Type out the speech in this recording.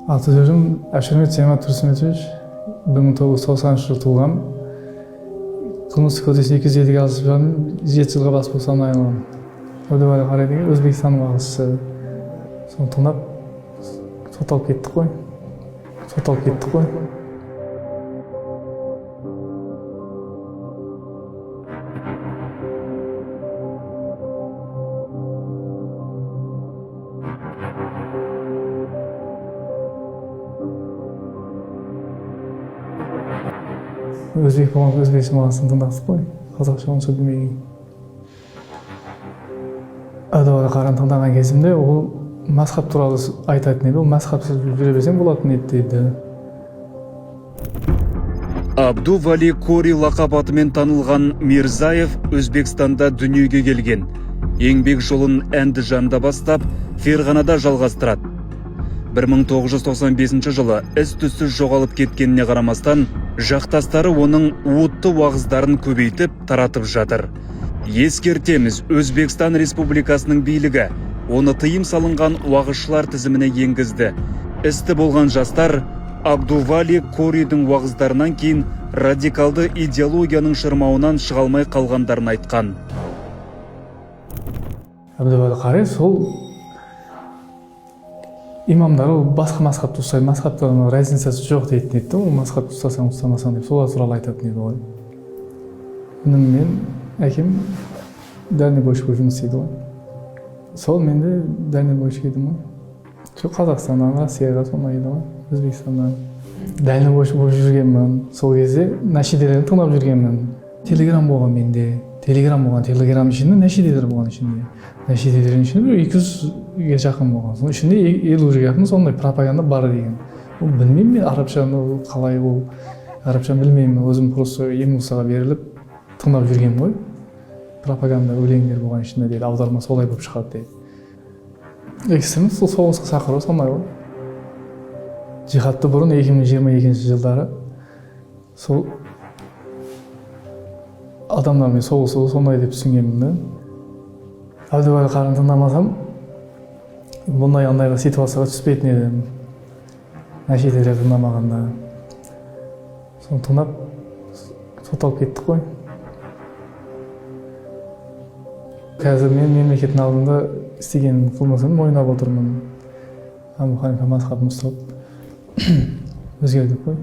Аты-жөнім Әшірмет Жамат Тұрсынбекович, 1990 жылы туылғам. Қылмыстық кодекстің 207-ге 7 жылға бас бостандығынан айырылғам. Өдебайлы қарайдың Өзбекстанның бағысшысы. Соны тыңдап, сотталып кеттік қой. Өзбек болған өзбекше мағасын тыңдақтық қой, қазақша онша білмеген. Өдебайлы қараны тыңдаған кезімде ол мазхаб туралы айтатын еді, ол мазхабсыз жүре берсең болатын еді дейді. Абду Вали Кори лақап атымен танылған Мирзаев Өзбекстанда дүниеге келген. Еңбек жолын Әндіжанда бастап, Ферғанада жалғастырады. 1995 жылы із-түссіз жоғалып кеткеніне қарамастан, жақтастары оның уытты уағыздарын көбейтіп таратып жатыр. Ескертеміз, Өзбекстан Республикасының билігі оны тыйым салынған уағызшылар тізіміне енгізді. Істі болған жастар Абдували Коридің уағыздарынан кейін радикалды идеологияның шырмауынан шыға алмай қалғандарын айтқан. Абдували Кори сол имамдар ол басқа мазхабты ұстайды, мазхабтардың разницасы жоқ дейтін еді, ол мазхабты ұстасаң ұстамасаң деп солар туралы айтатын еді ғой. Мен әкем дальнобойщик жұмыс істейді ғой. Сол мен де дальнобойщик едім ғой. Сол Қазақстаннан, Россияға сондай еді ғой, Өзбекстаннан. Дальнобойщик болып жүргенмін. Сол кезде нәшиделерін тыңдап жүргенмін. Телеграм болған менде. Телеграм ішінде нәшиделер болған ішінде. Нәшиделердің ішінде 200-ге жақын болған. Соның ішінде 50-ге жақын сондай пропаганда бар деген. Ол білмеймін мен арабшаны қалай, ол арабшаны білмеймін. Өзім просто эмоцияға беріліп тыңдап жүргенмін ғой. Пропаганда өлеңдер болған ішінде дейді, аударма солай болып шығады дейді. Экстремист сол соғысқа шақыру сондай ғой. Жихадты бұрын 2022 жылдары сол адамдармен соғысу сондай деп түсінгенмін. Әбдубайлы Қарины тыңдамасам, бұндай андайға ситуацияға түспейтін едім. Нәшиделер тыңдамағанда. Соны тыңдап, сотталып кеттік қой. Қазір мен мемлекеттің алдында істеген қылмысын мойындап отырмын. Абу Ханифа мазхабын ұстап өзгердік қой.